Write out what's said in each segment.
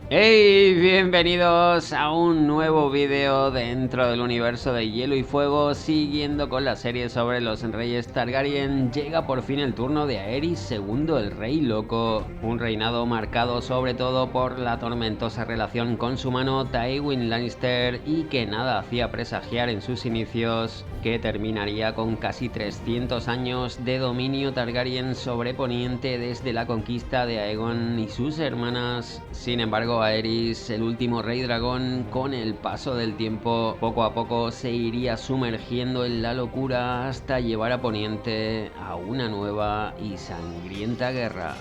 ¡Hey! Bienvenidos a un nuevo vídeo dentro del universo de Hielo y Fuego. Siguiendo con la serie sobre los reyes Targaryen, llega por fin el turno de Aerys II, el Rey Loco. Un reinado marcado sobre todo por la tormentosa relación con su mano Tywin Lannister, y que nada hacía presagiar en sus inicios que terminaría con casi 300 años de dominio Targaryen sobre Poniente desde la conquista de Aegon y sus hermanas. Sin embargo, Aerys, el último rey dragón, con el paso del tiempo, poco a poco se iría sumergiendo en la locura hasta llevar a Poniente a una nueva y sangrienta guerra.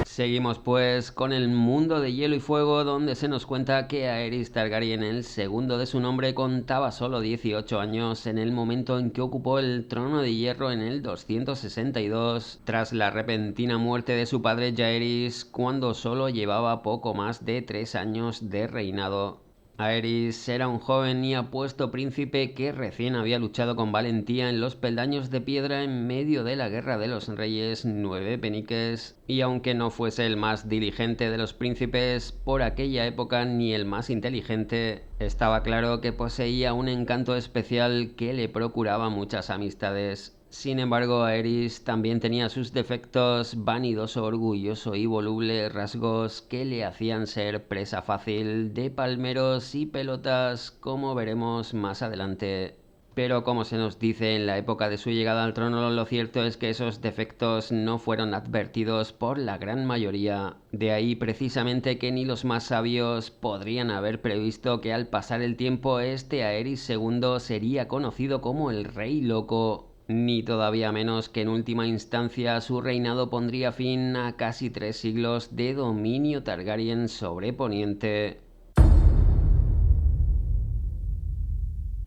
Seguimos pues con el mundo de Hielo y Fuego, donde se nos cuenta que Aerys Targaryen, el segundo de su nombre, contaba solo 18 años en el momento en que ocupó el trono de hierro en el 262, tras la repentina muerte de su padre Jaehaerys, cuando solo llevaba poco más de 3 años de reinado. Aerys era un joven y apuesto príncipe que recién había luchado con valentía en los peldaños de piedra en medio de la guerra de los reyes Nueve Peniques, y aunque no fuese el más diligente de los príncipes por aquella época ni el más inteligente, estaba claro que poseía un encanto especial que le procuraba muchas amistades. Sin embargo, Aerys también tenía sus defectos: vanidoso, orgulloso y voluble, rasgos que le hacían ser presa fácil de palmeros y pelotas, como veremos más adelante. Pero como se nos dice en la época de su llegada al trono, lo cierto es que esos defectos no fueron advertidos por la gran mayoría. De ahí precisamente que ni los más sabios podrían haber previsto que al pasar el tiempo este Aerys II sería conocido como el Rey Loco, ni todavía menos que en última instancia su reinado pondría fin a casi 3 siglos de dominio Targaryen sobre Poniente.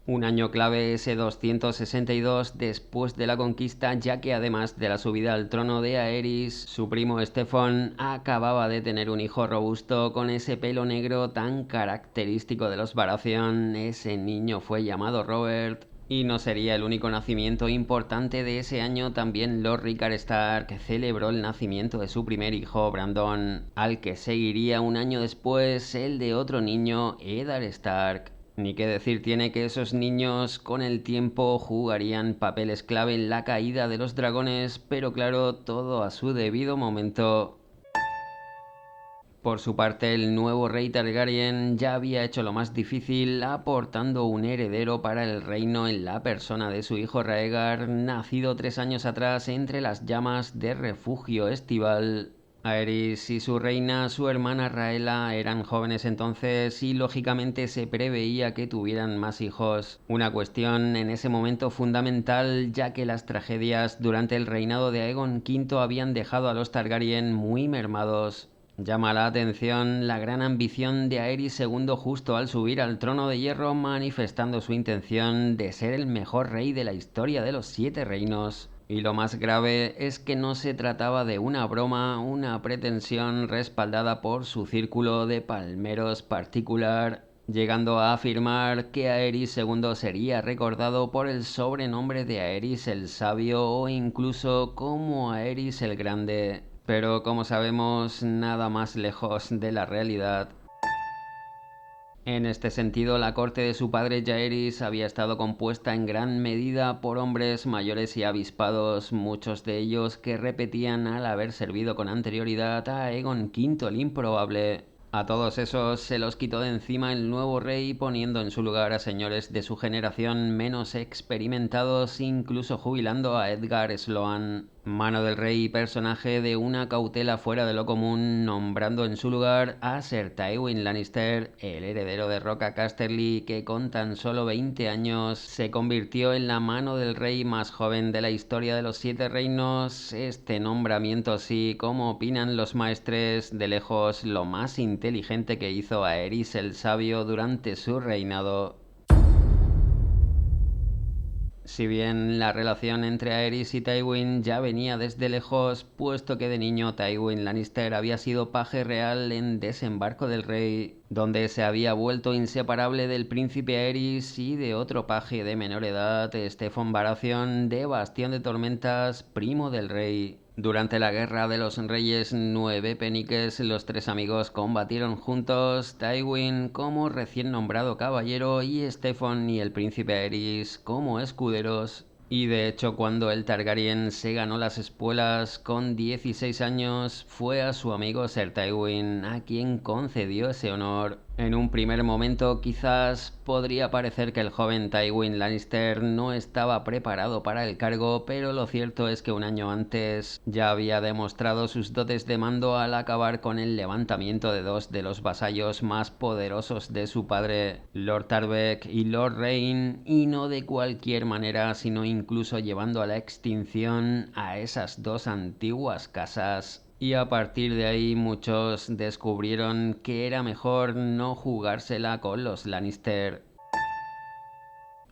Un año clave ese 262 después de la conquista, ya que además de la subida al trono de Aerys, su primo Stefan acababa de tener un hijo robusto con ese pelo negro tan característico de los Baratheon. Ese niño fue llamado Robert. Y no sería el único nacimiento importante de ese año. También Lord Rickard Stark celebró el nacimiento de su primer hijo, Brandon, al que seguiría un año después el de otro niño, Eddard Stark. Ni qué decir tiene que esos niños con el tiempo jugarían papeles clave en la caída de los dragones, pero claro, todo a su debido momento. Por su parte, el nuevo rey Targaryen ya había hecho lo más difícil, aportando un heredero para el reino en la persona de su hijo Rhaegar, nacido 3 años atrás entre las llamas de Refugio Estival. Aerys y su reina, su hermana Rhaella, eran jóvenes entonces y lógicamente se preveía que tuvieran más hijos. Una cuestión en ese momento fundamental, ya que las tragedias durante el reinado de Aegon V habían dejado a los Targaryen muy mermados. Llama la atención la gran ambición de Aerys II justo al subir al trono de hierro, manifestando su intención de ser el mejor rey de la historia de los 7 reinos. Y lo más grave es que no se trataba de una broma, una pretensión respaldada por su círculo de palmeros particular, llegando a afirmar que Aerys II sería recordado por el sobrenombre de Aerys el Sabio o incluso como Aerys el Grande. Pero como sabemos, nada más lejos de la realidad. En este sentido, la corte de su padre Jaehaerys había estado compuesta en gran medida por hombres mayores y avispados, muchos de ellos que repetían al haber servido con anterioridad a Aegon V el Improbable. A todos esos se los quitó de encima el nuevo rey, poniendo en su lugar a señores de su generación menos experimentados, incluso jubilando a Edgar Sloan, mano del rey y personaje de una cautela fuera de lo común, nombrando en su lugar a Ser Tywin Lannister, el heredero de Roca Casterly, que con tan solo 20 años se convirtió en la mano del rey más joven de la historia de los 7 reinos. Este nombramiento, sí, como opinan los maestres, de lejos lo más inteligente que hizo Aerys el Sabio durante su reinado. Si bien la relación entre Aerys y Tywin ya venía desde lejos, puesto que de niño Tywin Lannister había sido paje real en Desembarco del Rey, donde se había vuelto inseparable del príncipe Aerys y de otro paje de menor edad, Steffon Baratheon, de Bastión de Tormentas, primo del rey. Durante la Guerra de los Reyes Nueve Peniques, los tres amigos combatieron juntos, Tywin como recién nombrado caballero y Steffon y el príncipe Aerys como escuderos. Y de hecho, cuando el Targaryen se ganó las espuelas con 16 años, fue a su amigo Ser Tywin a quien concedió ese honor. En un primer momento quizás podría parecer que el joven Tywin Lannister no estaba preparado para el cargo, pero lo cierto es que un año antes ya había demostrado sus dotes de mando al acabar con el levantamiento de dos de los vasallos más poderosos de su padre, Lord Tarbeck y Lord Rain, y no de cualquier manera, sino incluso llevando a la extinción a esas dos antiguas casas. Y a partir de ahí muchos descubrieron que era mejor no jugársela con los Lannister.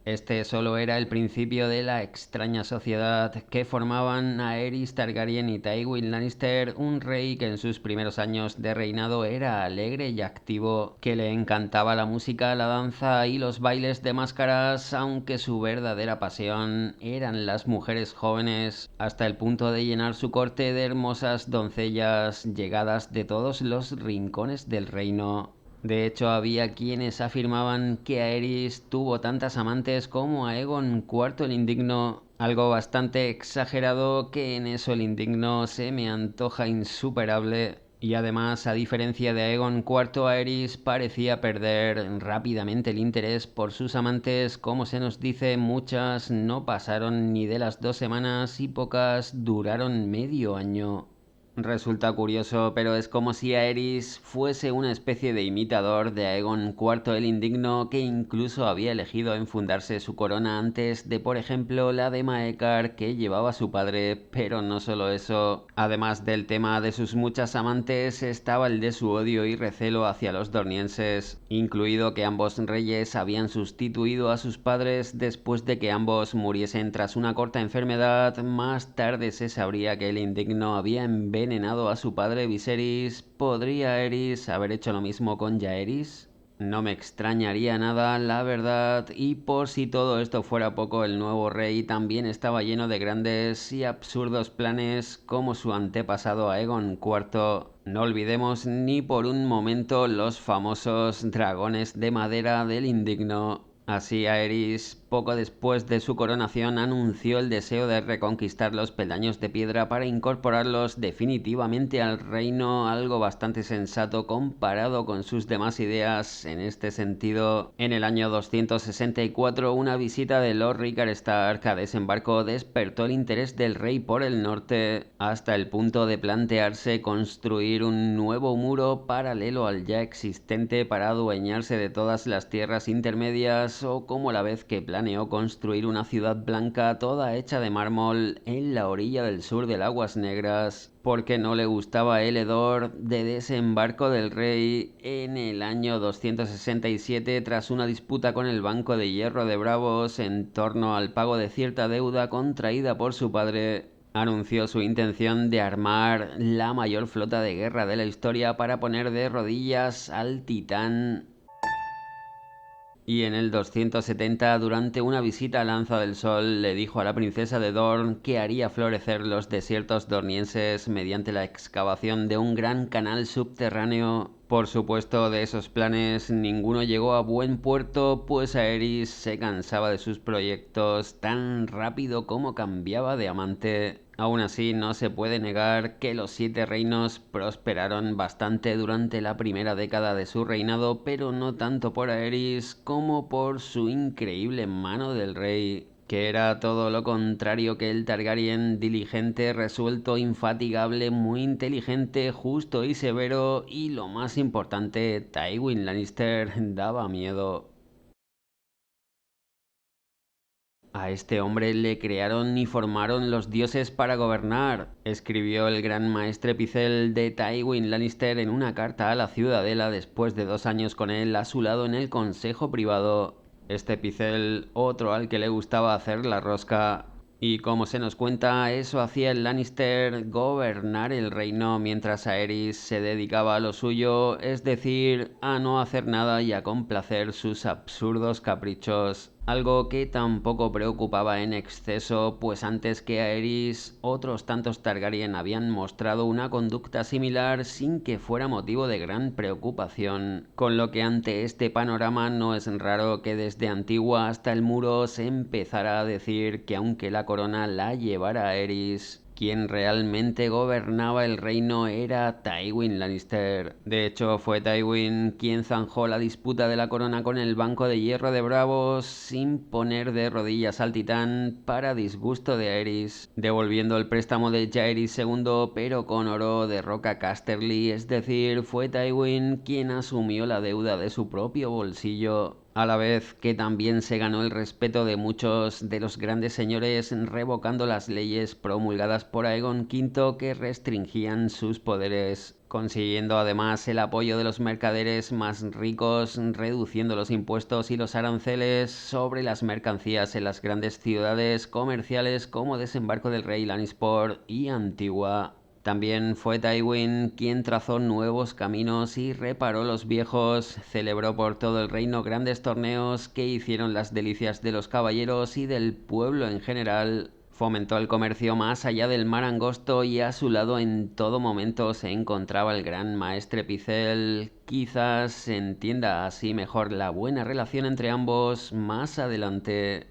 Este solo era el principio de la extraña sociedad que formaban Aerys Targaryen y Tywin Lannister, un rey que en sus primeros años de reinado era alegre y activo, que le encantaba la música, la danza y los bailes de máscaras, aunque su verdadera pasión eran las mujeres jóvenes, hasta el punto de llenar su corte de hermosas doncellas llegadas de todos los rincones del reino. De hecho, había quienes afirmaban que Aerys tuvo tantas amantes como Aegon IV el Indigno, algo bastante exagerado que en eso el Indigno se me antoja insuperable. Y además, a diferencia de Aegon IV, Aerys parecía perder rápidamente el interés por sus amantes, como se nos dice, muchas no pasaron ni de las 2 semanas y pocas duraron medio año. Resulta curioso, pero es como si Aerys fuese una especie de imitador de Aegon IV el Indigno, que incluso había elegido enfundarse su corona antes de, por ejemplo, la de Maekar que llevaba su padre. Pero no solo eso, además del tema de sus muchas amantes, estaba el de su odio y recelo hacia los dornienses, incluido que ambos reyes habían sustituido a sus padres después de que ambos muriesen tras una corta enfermedad. Más tarde se sabría que el Indigno había envenenado a su padre Viserys. ¿Podría Aerys haber hecho lo mismo con Jaehaerys? No me extrañaría nada, la verdad, y por si todo esto fuera poco, el nuevo rey también estaba lleno de grandes y absurdos planes como su antepasado Aegon IV. No olvidemos ni por un momento los famosos dragones de madera del Indigno. Así Aerys, poco después de su coronación, anunció el deseo de reconquistar los peldaños de piedra para incorporarlos definitivamente al reino, algo bastante sensato comparado con sus demás ideas. En este sentido, en el año 264, una visita de Lord Rickard Stark a desembarco despertó el interés del rey por el norte, hasta el punto de plantearse construir un nuevo muro paralelo al ya existente para adueñarse de todas las tierras intermedias, o como la vez que planeó construir una ciudad blanca toda hecha de mármol en la orilla del sur del Aguas Negras, porque no le gustaba el hedor de desembarco del rey. En el año 267, tras una disputa con el Banco de Hierro de Bravos en torno al pago de cierta deuda contraída por su padre, anunció su intención de armar la mayor flota de guerra de la historia para poner de rodillas al titán. Y en el 270, durante una visita a Lanza del Sol, le dijo a la princesa de Dorn que haría florecer los desiertos dornienses mediante la excavación de un gran canal subterráneo. Por supuesto, de esos planes ninguno llegó a buen puerto, pues Aerys se cansaba de sus proyectos tan rápido como cambiaba de amante. Aún así, no se puede negar que los Siete Reinos prosperaron bastante durante la primera década de su reinado, pero no tanto por Aerys como por su increíble mano del rey, que era todo lo contrario que el Targaryen: diligente, resuelto, infatigable, muy inteligente, justo y severo, y lo más importante, Tywin Lannister daba miedo. A este hombre le crearon y formaron los dioses para gobernar, escribió el gran maestre Pycelle de Tywin Lannister en una carta a la ciudadela después de 2 años con él a su lado en el consejo privado. Este Pycelle, otro al que le gustaba hacer la rosca. Y como se nos cuenta, eso hacía el Lannister gobernar el reino mientras Aerys se dedicaba a lo suyo, es decir, a no hacer nada y a complacer sus absurdos caprichos. Algo que tampoco preocupaba en exceso, pues antes que Aerys, otros tantos Targaryen habían mostrado una conducta similar sin que fuera motivo de gran preocupación. Con lo que ante este panorama no es raro que desde Antigua hasta el Muro se empezara a decir que aunque la corona la llevara Aerys, quien realmente gobernaba el reino era Tywin Lannister. De hecho, fue Tywin quien zanjó la disputa de la corona con el Banco de Hierro de Bravos sin poner de rodillas al titán para disgusto de Aerys, devolviendo el préstamo de Jaehaerys II pero con oro de Roca Casterly, es decir, fue Tywin quien asumió la deuda de su propio bolsillo, a la vez que también se ganó el respeto de muchos de los grandes señores revocando las leyes promulgadas por Aegon V que restringían sus poderes, consiguiendo además el apoyo de los mercaderes más ricos, reduciendo los impuestos y los aranceles sobre las mercancías en las grandes ciudades comerciales como Desembarco del Rey, Lannisport y Antigua. También fue Tywin quien trazó nuevos caminos y reparó los viejos, celebró por todo el reino grandes torneos que hicieron las delicias de los caballeros y del pueblo en general, fomentó el comercio más allá del mar angosto y a su lado en todo momento se encontraba el gran maestre Pycelle. Quizás se entienda así mejor la buena relación entre ambos más adelante.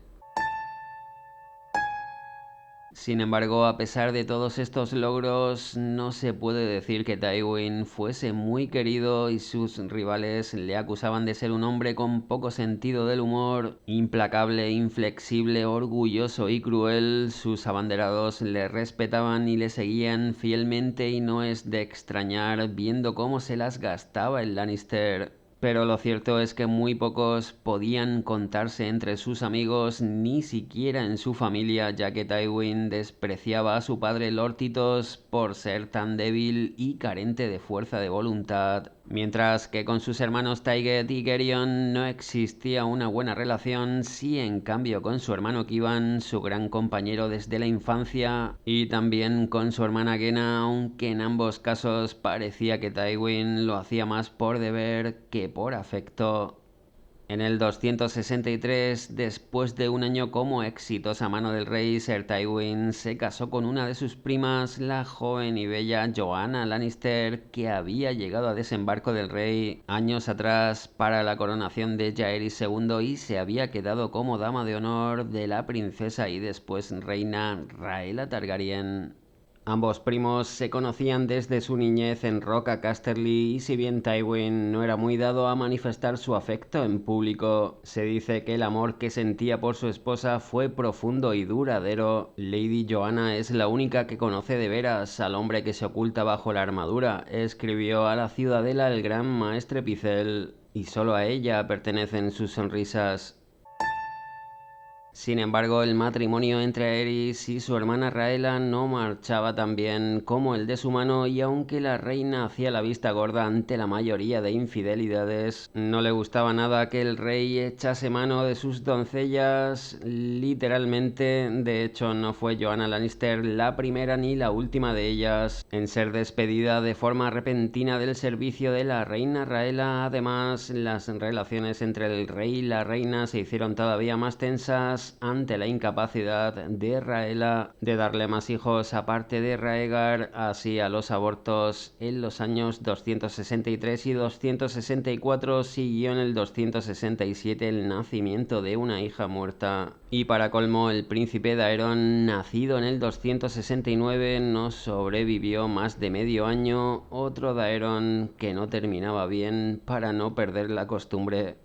Sin embargo, a pesar de todos estos logros, no se puede decir que Tywin fuese muy querido y sus rivales le acusaban de ser un hombre con poco sentido del humor, implacable, inflexible, orgulloso y cruel. Sus abanderados le respetaban y le seguían fielmente y no es de extrañar viendo cómo se las gastaba el Lannister. Pero lo cierto es que muy pocos podían contarse entre sus amigos, ni siquiera en su familia, ya que Tywin despreciaba a su padre Lord Tytos por ser tan débil y carente de fuerza de voluntad, mientras que con sus hermanos Tyget y Geryon no existía una buena relación, sí en cambio con su hermano Kivan, su gran compañero desde la infancia, y también con su hermana Genna, aunque en ambos casos parecía que Tywin lo hacía más por deber que por afecto. En el 263, después de un año como exitosa mano del rey, Ser Tywin se casó con una de sus primas, la joven y bella Joanna Lannister, que había llegado a Desembarco del Rey años atrás para la coronación de Jaehaerys II y se había quedado como dama de honor de la princesa y después reina Rhaella Targaryen. Ambos primos se conocían desde su niñez en Roca Casterly y si bien Tywin no era muy dado a manifestar su afecto en público, se dice que el amor que sentía por su esposa fue profundo y duradero. Lady Joanna es la única que conoce de veras al hombre que se oculta bajo la armadura, escribió a la ciudadela el gran maestre Pycelle, y solo a ella pertenecen sus sonrisas. Sin embargo, el matrimonio entre Aerys y su hermana Rhaella no marchaba tan bien como el de su mano y aunque la reina hacía la vista gorda ante la mayoría de infidelidades, no le gustaba nada que el rey echase mano de sus doncellas, literalmente. De hecho, no fue Joanna Lannister la primera ni la última de ellas en ser despedida de forma repentina del servicio de la reina Rhaella. Además, las relaciones entre el rey y la reina se hicieron todavía más tensas ante la incapacidad de Rhaella de darle más hijos aparte de Rhaegar, así a los abortos en los años 263 y 264 siguió en el 267 el nacimiento de una hija muerta. Y para colmo, el príncipe Daeron, nacido en el 269, no sobrevivió más de medio año, otro Daeron que no terminaba bien para no perder la costumbre.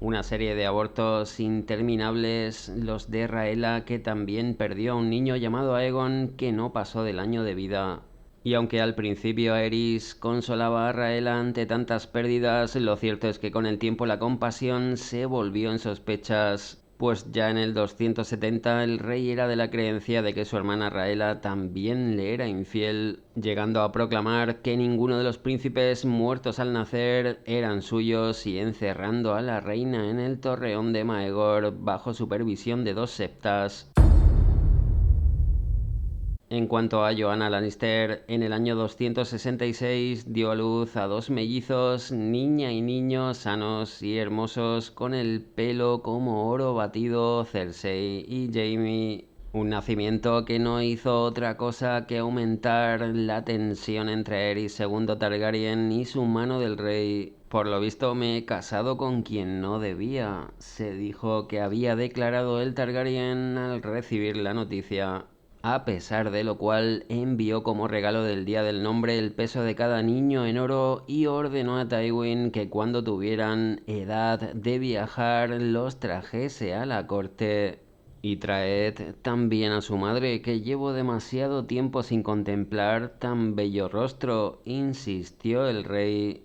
Una serie de abortos interminables, los de Rhaella, que también perdió a un niño llamado Aegon que no pasó del año de vida. Y aunque al principio Aerys consolaba a Rhaella ante tantas pérdidas, lo cierto es que con el tiempo la compasión se volvió en sospechas, pues ya en el 270 el rey era de la creencia de que su hermana Rhaella también le era infiel, llegando a proclamar que ninguno de los príncipes muertos al nacer eran suyos y encerrando a la reina en el torreón de Maegor bajo supervisión de 2 septas. En cuanto a Joanna Lannister, en el año 266 dio a luz a 2 mellizos, niña y niño, sanos y hermosos, con el pelo como oro batido, Cersei y Jaime. Un nacimiento que no hizo otra cosa que aumentar la tensión entre Aerys II Targaryen y su mano del rey. Por lo visto me he casado con quien no debía, se dijo que había declarado el Targaryen al recibir la noticia. A pesar de lo cual, envió como regalo del Día del Nombre el peso de cada niño en oro y ordenó a Tywin que cuando tuvieran edad de viajar los trajese a la corte. Y traed también a su madre, que llevo demasiado tiempo sin contemplar tan bello rostro, insistió el rey.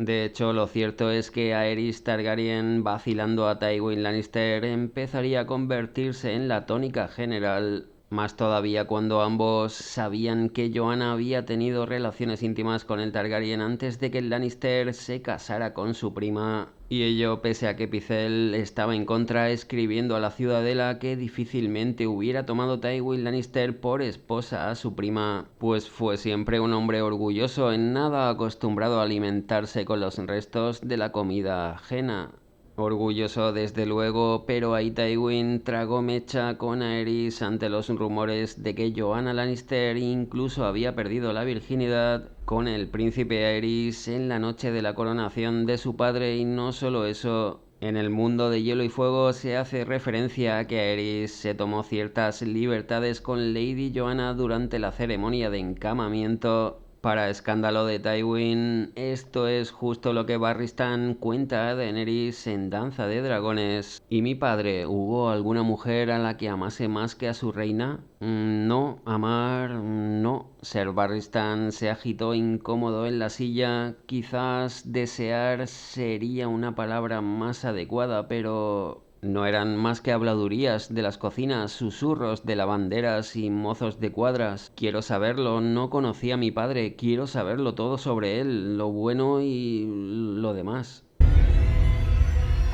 De hecho, lo cierto es que Aerys Targaryen, vacilando a Tywin Lannister, empezaría a convertirse en la tónica general. Más todavía cuando ambos sabían que Joanna había tenido relaciones íntimas con el Targaryen antes de que el Lannister se casara con su prima. Y ello pese a que Pycelle estaba en contra, escribiendo a la Ciudadela que difícilmente hubiera tomado Tywin Lannister por esposa a su prima, pues fue siempre un hombre orgulloso, en nada acostumbrado a alimentarse con los restos de la comida ajena. Orgulloso desde luego, pero ahí Tywin tragó mecha con Aerys ante los rumores de que Joanna Lannister incluso había perdido la virginidad con el príncipe Aerys en la noche de la coronación de su padre. Y no solo eso, en el mundo de Hielo y Fuego se hace referencia a que Aerys se tomó ciertas libertades con Lady Joanna durante la ceremonia de encamamiento. Para escándalo de Tywin, esto es justo lo que Barristan cuenta a Daenerys en Danza de Dragones. ¿Y mi padre, hubo alguna mujer a la que amase más que a su reina? No, amar, no. Ser Barristan se agitó incómodo en la silla. Quizás desear sería una palabra más adecuada, pero no eran más que habladurías de las cocinas, susurros de lavanderas y mozos de cuadras. Quiero saberlo, no conocí a mi padre, quiero saberlo todo sobre él, lo bueno y lo demás.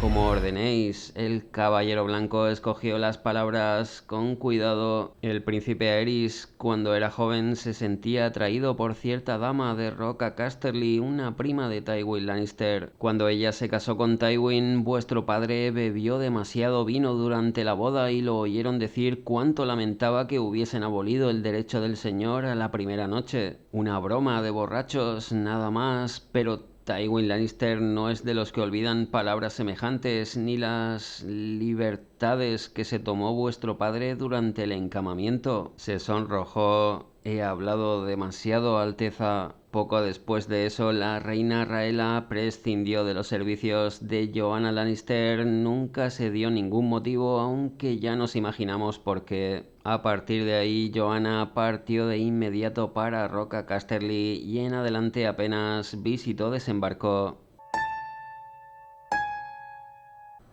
Como ordenéis, el caballero blanco escogió las palabras con cuidado. El príncipe Aerys, cuando era joven, se sentía atraído por cierta dama de Roca Casterly, una prima de Tywin Lannister. Cuando ella se casó con Tywin, vuestro padre bebió demasiado vino durante la boda y lo oyeron decir cuánto lamentaba que hubiesen abolido el derecho del señor a la primera noche. Una broma de borrachos, nada más, pero Tywin Lannister no es de los que olvidan palabras semejantes ni las libertades que se tomó vuestro padre durante el encamamiento. Se sonrojó. He hablado demasiado, Alteza. Poco después de eso, la reina Raela prescindió de los servicios de Joanna Lannister. Nunca se dio ningún motivo, aunque ya nos imaginamos por qué. A partir de ahí, Joanna partió de inmediato para Roca Casterly y en adelante apenas visitó desembarco.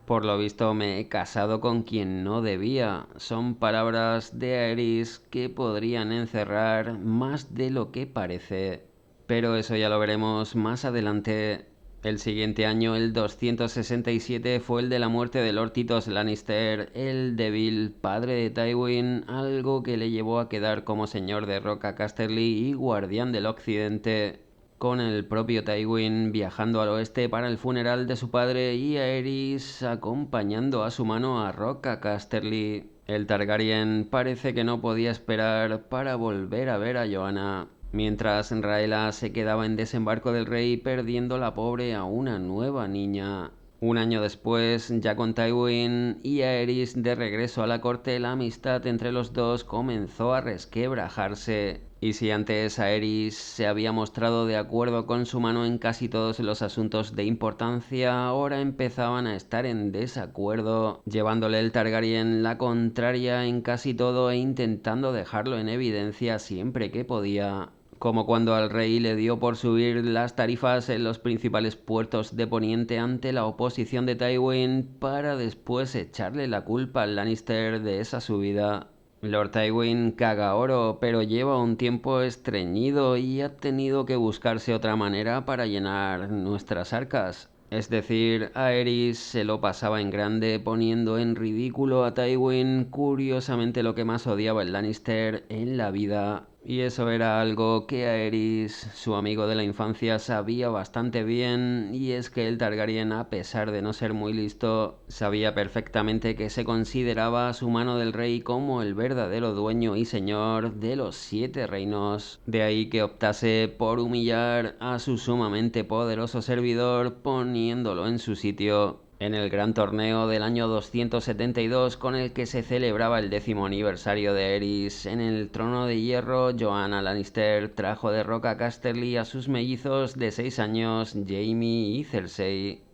Por lo visto me he casado con quien no debía. Son palabras de Aerys que podrían encerrar más de lo que parece. Pero eso ya lo veremos más adelante. El siguiente año, el 267, fue el de la muerte de Lord Tytos Lannister, el débil padre de Tywin, algo que le llevó a quedar como señor de Roca Casterly y guardián del occidente, con el propio Tywin viajando al oeste para el funeral de su padre y Aerys acompañando a su mano a Roca Casterly. El Targaryen parece que no podía esperar para volver a ver a Joanna, mientras Raela se quedaba en desembarco del rey perdiendo la pobre a una nueva niña. Un año después, ya con Tywin y Aerys de regreso a la corte, la amistad entre los dos comenzó a resquebrajarse. Y si antes Aerys se había mostrado de acuerdo con su mano en casi todos los asuntos de importancia, ahora empezaban a estar en desacuerdo, llevándole el Targaryen la contraria en casi todo e intentando dejarlo en evidencia siempre que podía. Como cuando al rey le dio por subir las tarifas en los principales puertos de Poniente ante la oposición de Tywin para después echarle la culpa al Lannister de esa subida. Lord Tywin caga oro, pero lleva un tiempo estreñido y ha tenido que buscarse otra manera para llenar nuestras arcas. Es decir, Aerys se lo pasaba en grande poniendo en ridículo a Tywin, curiosamente lo que más odiaba el Lannister en la vida. Y eso era algo que Aerys, su amigo de la infancia, sabía bastante bien, y es que el Targaryen, a pesar de no ser muy listo, sabía perfectamente que se consideraba a su mano del rey como el verdadero dueño y señor de los 7 reinos. De ahí que optase por humillar a su sumamente poderoso servidor, poniéndolo en su sitio en el gran torneo del año 272 con el que se celebraba el 10º aniversario de Aerys. En el trono de hierro, Joanna Lannister trajo de Roca Casterly a sus mellizos de 6 años, Jaime y Cersei,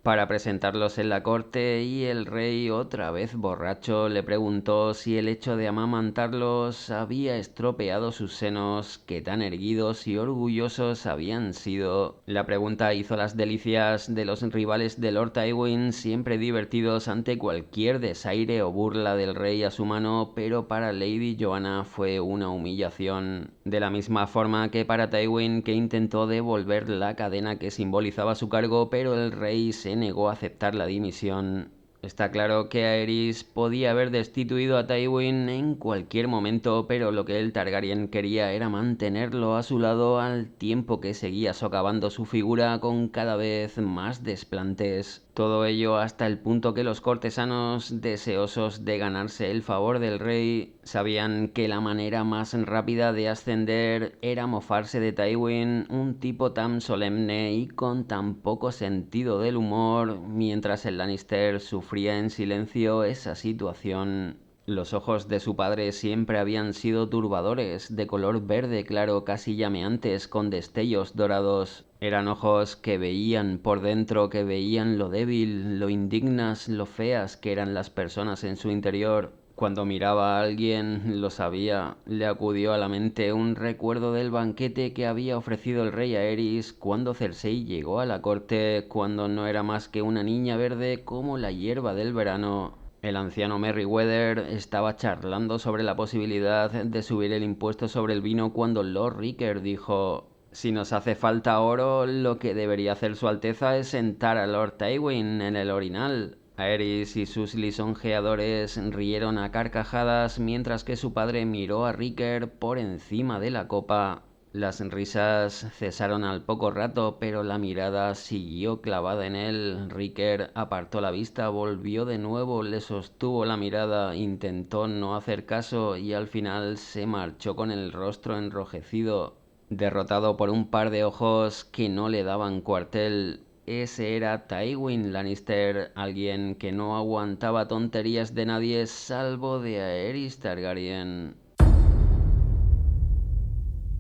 para presentarlos en la corte, y el rey, otra vez borracho, le preguntó si el hecho de amamantarlos había estropeado sus senos, que tan erguidos y orgullosos habían sido. La pregunta hizo las delicias de los rivales de Lord Tywin, siempre divertidos ante cualquier desaire o burla del rey a su mano, pero para Lady Joanna fue una humillación. De la misma forma que para Tywin, que intentó devolver la cadena que simbolizaba su cargo, pero el rey se negó a aceptar la dimisión. Está claro que Aerys podía haber destituido a Tywin en cualquier momento, pero lo que el Targaryen quería era mantenerlo a su lado al tiempo que seguía socavando su figura con cada vez más desplantes. Todo ello hasta el punto que los cortesanos, deseosos de ganarse el favor del rey, sabían que la manera más rápida de ascender era mofarse de Tywin, un tipo tan solemne y con tan poco sentido del humor, mientras el Lannister sufría en silencio esa situación. Los ojos de su padre siempre habían sido turbadores, de color verde claro, casi llameantes, con destellos dorados. Eran ojos que veían por dentro, que veían lo débil, lo indignas, lo feas que eran las personas en su interior. Cuando miraba a alguien, lo sabía, le acudió a la mente un recuerdo del banquete que había ofrecido el rey a Aerys cuando Cersei llegó a la corte, cuando no era más que una niña verde como la hierba del verano. El anciano Merryweather estaba charlando sobre la posibilidad de subir el impuesto sobre el vino cuando Lord Ricker dijo: si nos hace falta oro, lo que debería hacer su Alteza es sentar a Lord Tywin en el orinal. Aerys y sus lisonjeadores rieron a carcajadas mientras que su padre miró a Ricker por encima de la copa. Las risas cesaron al poco rato, pero la mirada siguió clavada en él. Ricker apartó la vista, volvió de nuevo, le sostuvo la mirada, intentó no hacer caso y al final se marchó con el rostro enrojecido, derrotado por un par de ojos que no le daban cuartel. Ese era Tywin Lannister, alguien que no aguantaba tonterías de nadie salvo de Aerys Targaryen.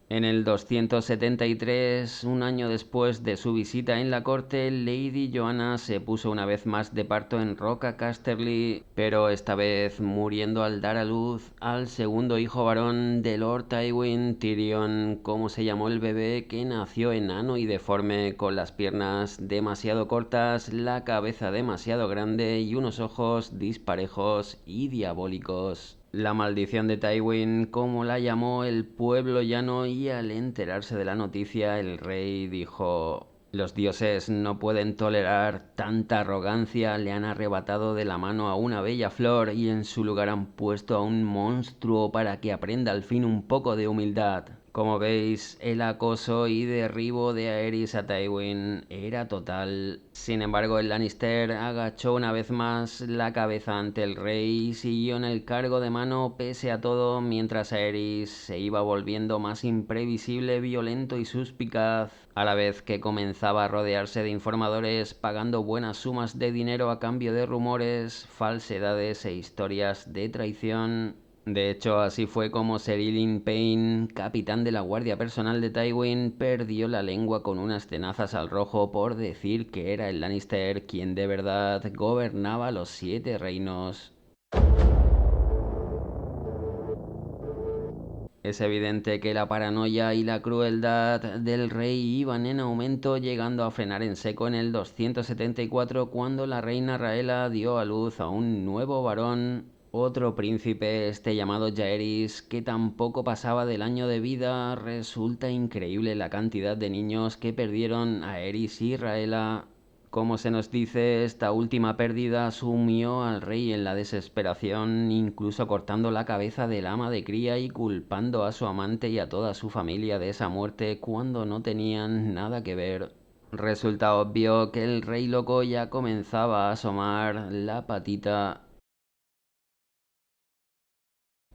En el 273, un año después de su visita en la corte, Lady Joanna se puso una vez más de parto en Roca Casterly, pero esta vez muriendo al dar a luz al segundo hijo varón de Lord Tywin, Tyrion, como se llamó el bebé, que nació enano y deforme, con las piernas demasiado cortas, la cabeza demasiado grande y unos ojos disparejos y diabólicos. La maldición de Tywin, como la llamó el pueblo llano, y al enterarse de la noticia el rey dijo: los dioses no pueden tolerar tanta arrogancia, le han arrebatado de la mano a una bella flor y en su lugar han puesto a un monstruo para que aprenda al fin un poco de humildad. Como veis, el acoso y derribo de Aerys a Tywin era total. Sin embargo, el Lannister agachó una vez más la cabeza ante el rey y siguió en el cargo de mano pese a todo, mientras Aerys se iba volviendo más imprevisible, violento y suspicaz, a la vez que comenzaba a rodearse de informadores, pagando buenas sumas de dinero a cambio de rumores, falsedades e historias de traición. De hecho, así fue como Sir Ilyn Payne, capitán de la guardia personal de Tywin, perdió la lengua con unas tenazas al rojo por decir que era el Lannister quien de verdad gobernaba los 7 reinos. Es evidente que la paranoia y la crueldad del rey iban en aumento, llegando a frenar en seco en el 274 cuando la reina Raela dio a luz a un nuevo varón. Otro príncipe, este llamado Jaehaerys, que tampoco pasaba del año de vida. Resulta increíble la cantidad de niños que perdieron a Aerys y Rhaella. Como se nos dice, esta última pérdida sumió al rey en la desesperación, incluso cortando la cabeza del ama de cría y culpando a su amante y a toda su familia de esa muerte cuando no tenían nada que ver. Resulta obvio que el rey loco ya comenzaba a asomar la patita.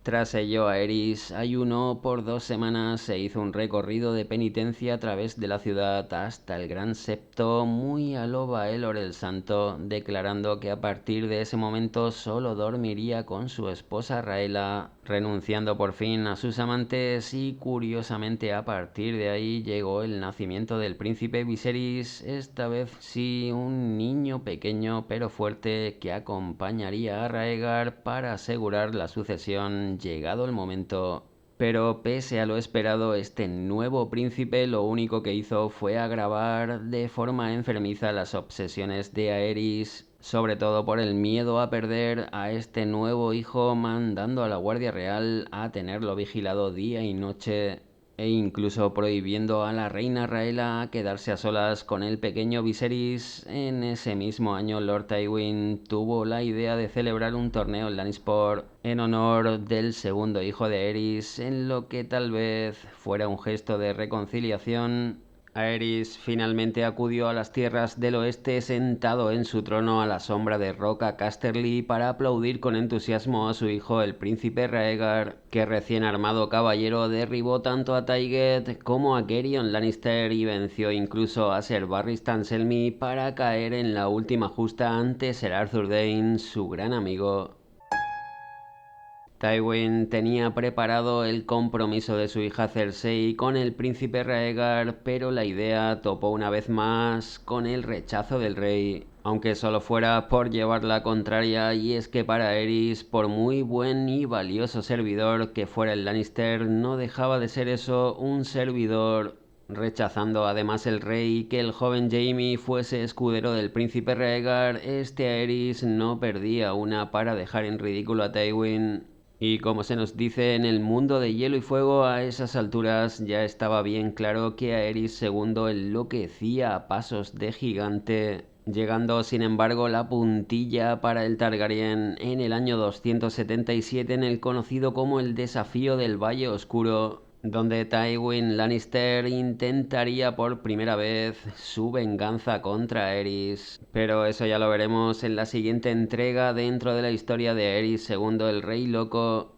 Tras ello, Aerys ayunó por 2 semanas e hizo un recorrido de penitencia a través de la ciudad hasta el Gran Septo, muy a lo Baelor el Santo, declarando que a partir de ese momento solo dormiría con su esposa Rhaella, renunciando por fin a sus amantes. Y curiosamente a partir de ahí llegó el nacimiento del príncipe Viserys, esta vez sí un niño pequeño pero fuerte que acompañaría a Rhaegar para asegurar la sucesión llegado el momento. Pero pese a lo esperado, este nuevo príncipe lo único que hizo fue agravar de forma enfermiza las obsesiones de Aerys, sobre todo por el miedo a perder a este nuevo hijo, mandando a la Guardia Real a tenerlo vigilado día y noche, e incluso prohibiendo a la reina Rhaella quedarse a solas con el pequeño Viserys. En ese mismo año, Lord Tywin tuvo la idea de celebrar un torneo en Lannisport en honor del segundo hijo de Aerys, en lo que tal vez fuera un gesto de reconciliación. Aerys finalmente acudió a las tierras del oeste sentado en su trono a la sombra de Roca Casterly para aplaudir con entusiasmo a su hijo el príncipe Rhaegar, que recién armado caballero derribó tanto a Tayget como a Tyrion Lannister y venció incluso a Ser Barristan Selmy para caer en la última justa ante Ser Arthur Dayne, su gran amigo. Tywin tenía preparado el compromiso de su hija Cersei con el príncipe Rhaegar, pero la idea topó una vez más con el rechazo del rey, aunque solo fuera por llevar la contraria. Y es que para Aerys, por muy buen y valioso servidor que fuera el Lannister, no dejaba de ser eso, un servidor. Rechazando además el rey que el joven Jaime fuese escudero del príncipe Rhaegar, este Aerys no perdía una para dejar en ridículo a Tywin. Y como se nos dice en el mundo de Hielo y Fuego, a esas alturas ya estaba bien claro que Aerys II enloquecía a pasos de gigante, llegando sin embargo la puntilla para el Targaryen en el año 277 en el conocido como el Desafío del Valle Oscuro, donde Tywin Lannister intentaría por primera vez su venganza contra Aerys. Pero eso ya lo veremos en la siguiente entrega dentro de la historia de Aerys II el Rey Loco.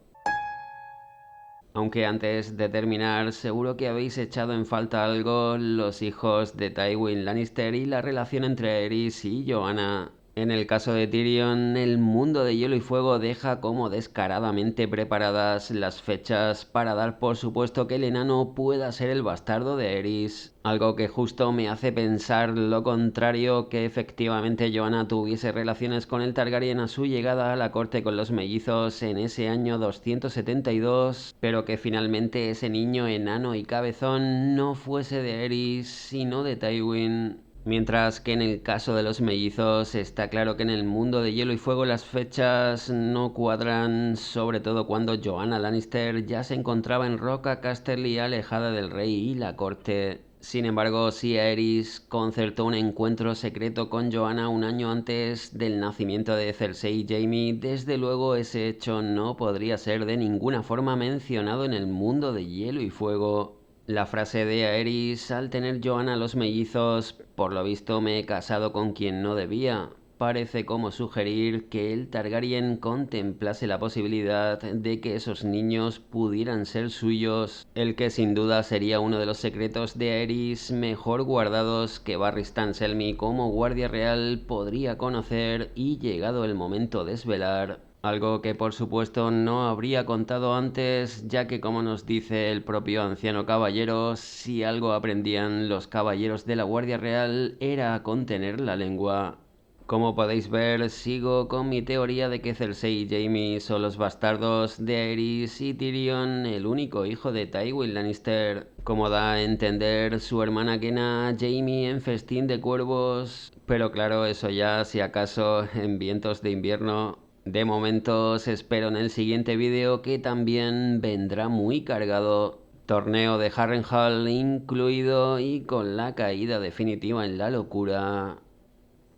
Aunque antes de terminar, seguro que habéis echado en falta algo: los hijos de Tywin Lannister y la relación entre Aerys y Joanna. En el caso de Tyrion, el mundo de Hielo y Fuego deja como descaradamente preparadas las fechas para dar por supuesto que el enano pueda ser el bastardo de Aerys, algo que justo me hace pensar lo contrario, que efectivamente Joanna tuviese relaciones con el Targaryen a su llegada a la corte con los mellizos en ese año 272, pero que finalmente ese niño enano y cabezón no fuese de Aerys sino de Tywin. Mientras que en el caso de los mellizos está claro que en el mundo de Hielo y Fuego las fechas no cuadran, sobre todo cuando Joanna Lannister ya se encontraba en Roca Casterly alejada del rey y la corte. Sin embargo, si Aerys concertó un encuentro secreto con Joanna un año antes del nacimiento de Cersei y Jaime, desde luego ese hecho no podría ser de ninguna forma mencionado en el mundo de Hielo y Fuego. La frase de Aerys al tener Joanna los mellizos: por lo visto me he casado con quien no debía, parece como sugerir que el Targaryen contemplase la posibilidad de que esos niños pudieran ser suyos, el que sin duda sería uno de los secretos de Aerys mejor guardados que Barristan Selmy como guardia real podría conocer y, llegado el momento, desvelar. Algo que por supuesto no habría contado antes, ya que, como nos dice el propio anciano caballero, si algo aprendían los caballeros de la Guardia Real era a contener la lengua. Como podéis ver, sigo con mi teoría de que Cersei y Jaime son los bastardos de Aerys y Tyrion el único hijo de Tywin Lannister, como da a entender su hermana Kenna Jaime en Festín de Cuervos. Pero claro, eso ya si acaso en Vientos de Invierno. De momento os espero en el siguiente vídeo, que también vendrá muy cargado. Torneo de Harrenhal incluido y con la caída definitiva en la locura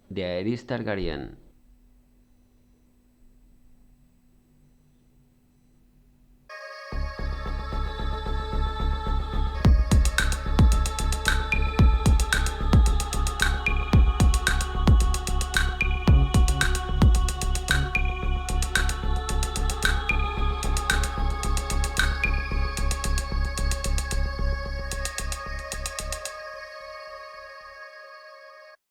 de Aerys Targaryen.